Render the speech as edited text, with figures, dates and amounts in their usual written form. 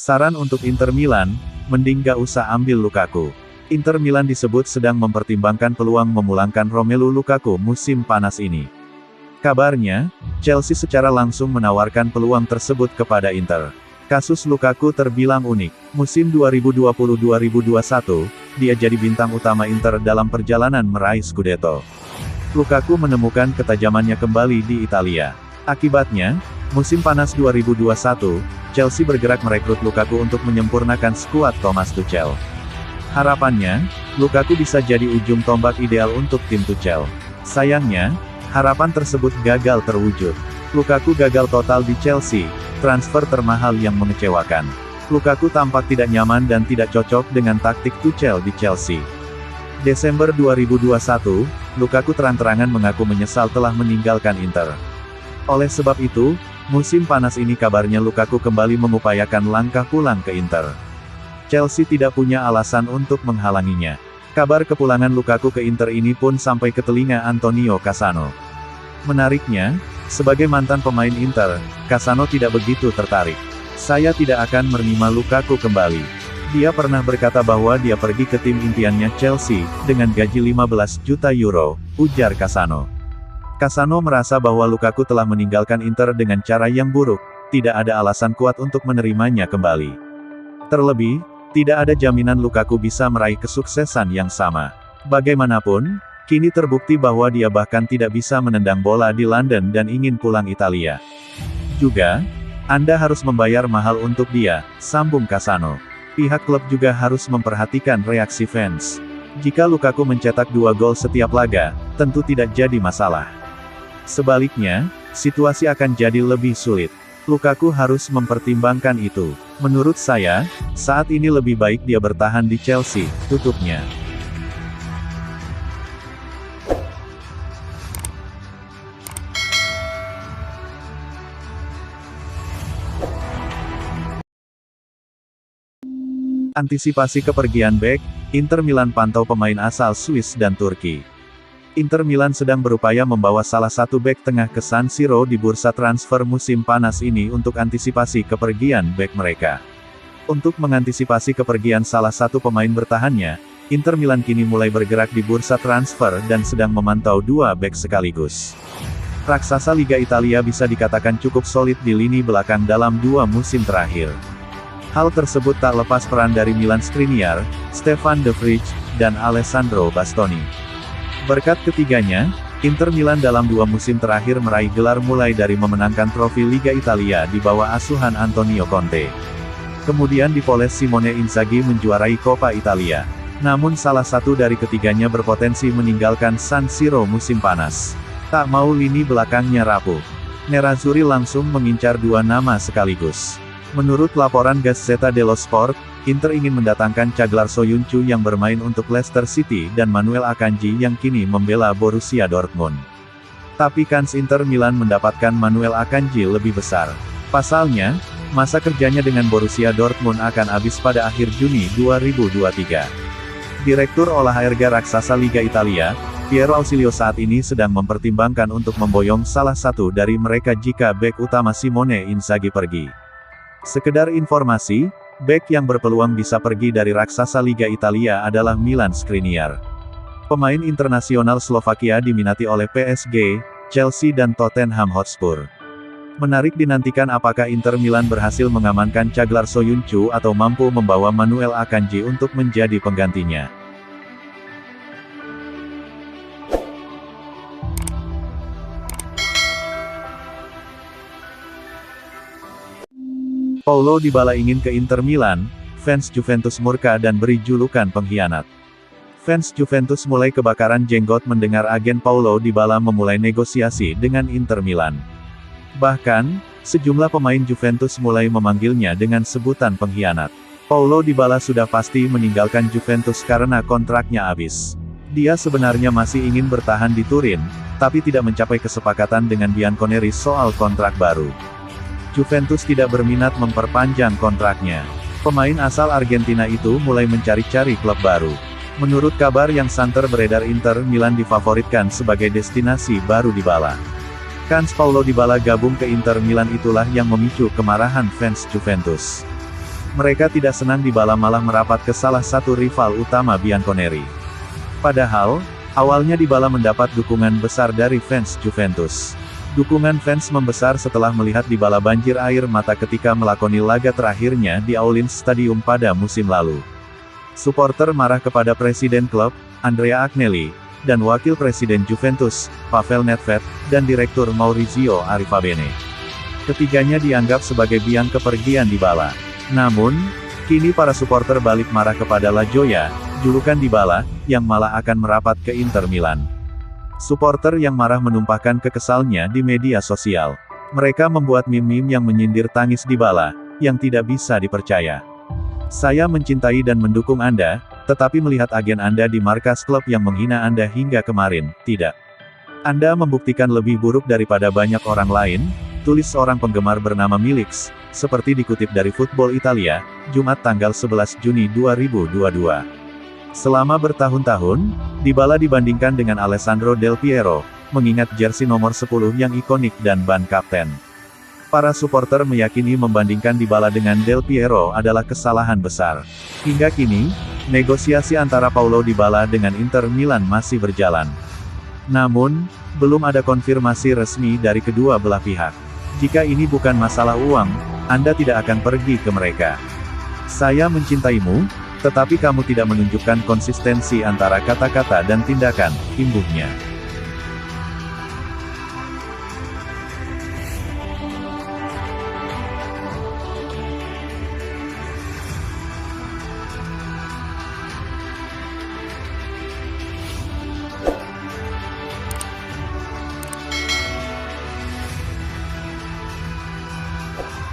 Saran untuk Inter Milan, mending gak usah ambil Lukaku. Inter Milan disebut sedang mempertimbangkan peluang memulangkan Romelu Lukaku musim panas ini. Kabarnya, Chelsea secara langsung menawarkan peluang tersebut kepada Inter. Kasus Lukaku terbilang unik. Musim 2020-2021, dia jadi bintang utama Inter dalam perjalanan meraih Scudetto. Lukaku menemukan ketajamannya kembali di Italia. Akibatnya, musim panas 2021, Chelsea bergerak merekrut Lukaku untuk menyempurnakan skuad Thomas Tuchel. Harapannya, Lukaku bisa jadi ujung tombak ideal untuk tim Tuchel. Sayangnya, harapan tersebut gagal terwujud. Lukaku gagal total di Chelsea, transfer termahal yang mengecewakan. Lukaku tampak tidak nyaman dan tidak cocok dengan taktik Tuchel di Chelsea. Desember 2021, Lukaku terang-terangan mengaku menyesal telah meninggalkan Inter. Oleh sebab itu, musim panas ini kabarnya Lukaku kembali mengupayakan langkah pulang ke Inter. Chelsea tidak punya alasan untuk menghalanginya. Kabar kepulangan Lukaku ke Inter ini pun sampai ke telinga Antonio Cassano. Menariknya, sebagai mantan pemain Inter, Cassano tidak begitu tertarik. "Saya tidak akan menerima Lukaku kembali. Dia pernah berkata bahwa dia pergi ke tim impiannya Chelsea, dengan gaji 15 juta euro, ujar Cassano. Cassano merasa bahwa Lukaku telah meninggalkan Inter dengan cara yang buruk, tidak ada alasan kuat untuk menerimanya kembali. Terlebih, tidak ada jaminan Lukaku bisa meraih kesuksesan yang sama. Bagaimanapun, kini terbukti bahwa dia bahkan tidak bisa menendang bola di London dan ingin pulang Italia. Juga, Anda harus membayar mahal untuk dia, sambung Cassano. Pihak klub juga harus memperhatikan reaksi fans. Jika Lukaku mencetak 2 gol setiap laga, tentu tidak jadi masalah. Sebaliknya, situasi akan jadi lebih sulit. Lukaku harus mempertimbangkan itu. Menurut saya, saat ini lebih baik dia bertahan di Chelsea, tutupnya. Antisipasi kepergian bek, Inter Milan pantau pemain asal Swiss dan Turki. Inter Milan sedang berupaya membawa salah satu bek tengah ke San Siro di bursa transfer musim panas ini untuk antisipasi kepergian bek mereka. Untuk mengantisipasi kepergian salah satu pemain bertahannya, Inter Milan kini mulai bergerak di bursa transfer dan sedang memantau 2 bek sekaligus. Raksasa Liga Italia bisa dikatakan cukup solid di lini belakang dalam 2 musim terakhir. Hal tersebut tak lepas peran dari Milan Skriniar, Stefan de Vrij, dan Alessandro Bastoni. Berkat ketiganya, Inter Milan dalam 2 musim terakhir meraih gelar mulai dari memenangkan trofi Liga Italia di bawah asuhan Antonio Conte. Kemudian dipoles Simone Inzaghi menjuarai Coppa Italia. Namun salah satu dari ketiganya berpotensi meninggalkan San Siro musim panas. Tak mau lini belakangnya rapuh, Nerazzurri langsung mengincar 2 nama sekaligus. Menurut laporan Gazzetta dello Sport, Inter ingin mendatangkan Çağlar Soyuncu yang bermain untuk Leicester City dan Manuel Akanji yang kini membela Borussia Dortmund. Tapi kans Inter Milan mendapatkan Manuel Akanji lebih besar. Pasalnya, masa kerjanya dengan Borussia Dortmund akan habis pada akhir Juni 2023. Direktur olahraga raksasa Liga Italia, Piero Ausilio saat ini sedang mempertimbangkan untuk memboyong salah satu dari mereka jika bek utama Simone Inzaghi pergi. Sekedar informasi, bek yang berpeluang bisa pergi dari raksasa Liga Italia adalah Milan Skriniar. Pemain internasional Slovakia diminati oleh PSG, Chelsea dan Tottenham Hotspur. Menarik dinantikan apakah Inter Milan berhasil mengamankan Çağlar Soyuncu atau mampu membawa Manuel Akanji untuk menjadi penggantinya. Paulo Dybala ingin ke Inter Milan, fans Juventus murka dan beri julukan pengkhianat. Fans Juventus mulai kebakaran jenggot mendengar agen Paulo Dybala memulai negosiasi dengan Inter Milan. Bahkan, sejumlah pemain Juventus mulai memanggilnya dengan sebutan pengkhianat. Paulo Dybala sudah pasti meninggalkan Juventus karena kontraknya habis. Dia sebenarnya masih ingin bertahan di Turin, tapi tidak mencapai kesepakatan dengan Bianconeri soal kontrak baru. Juventus tidak berminat memperpanjang kontraknya. Pemain asal Argentina itu mulai mencari-cari klub baru. Menurut kabar yang santer beredar, Inter Milan difavoritkan sebagai destinasi baru Dybala. Kans Paulo Dybala gabung ke Inter Milan itulah yang memicu kemarahan fans Juventus. Mereka tidak senang Dybala malah merapat ke salah satu rival utama Bianconeri. Padahal, awalnya Dybala mendapat dukungan besar dari fans Juventus. Dukungan fans membesar setelah melihat Dybala banjir air mata ketika melakoni laga terakhirnya di Allianz Stadium pada musim lalu. Supporter marah kepada Presiden klub, Andrea Agnelli, dan Wakil Presiden Juventus, Pavel Nedved, dan Direktur Maurizio Arrivabene. Ketiganya dianggap sebagai biang kepergian Dybala. Namun, kini para supporter balik marah kepada La Joya, julukan Dybala, yang malah akan merapat ke Inter Milan. Supporter yang marah menumpahkan kekesalnya di media sosial. Mereka membuat meme-meme yang menyindir tangis Dybala, yang tidak bisa dipercaya. Saya mencintai dan mendukung Anda, tetapi melihat agen Anda di markas klub yang menghina Anda hingga kemarin, tidak. Anda membuktikan lebih buruk daripada banyak orang lain, tulis seorang penggemar bernama Milix, seperti dikutip dari Football Italia, Jumat tanggal 11 Juni 2022. Selama bertahun-tahun, Dybala dibandingkan dengan Alessandro Del Piero, mengingat jersey nomor 10 yang ikonik dan ban kapten. Para supporter meyakini membandingkan Dybala dengan Del Piero adalah kesalahan besar. Hingga kini, negosiasi antara Paulo Dybala dengan Inter Milan masih berjalan. Namun, belum ada konfirmasi resmi dari kedua belah pihak. Jika ini bukan masalah uang, Anda tidak akan pergi ke mereka. Saya mencintaimu, tetapi kamu tidak menunjukkan konsistensi antara kata-kata dan tindakan, imbuhnya.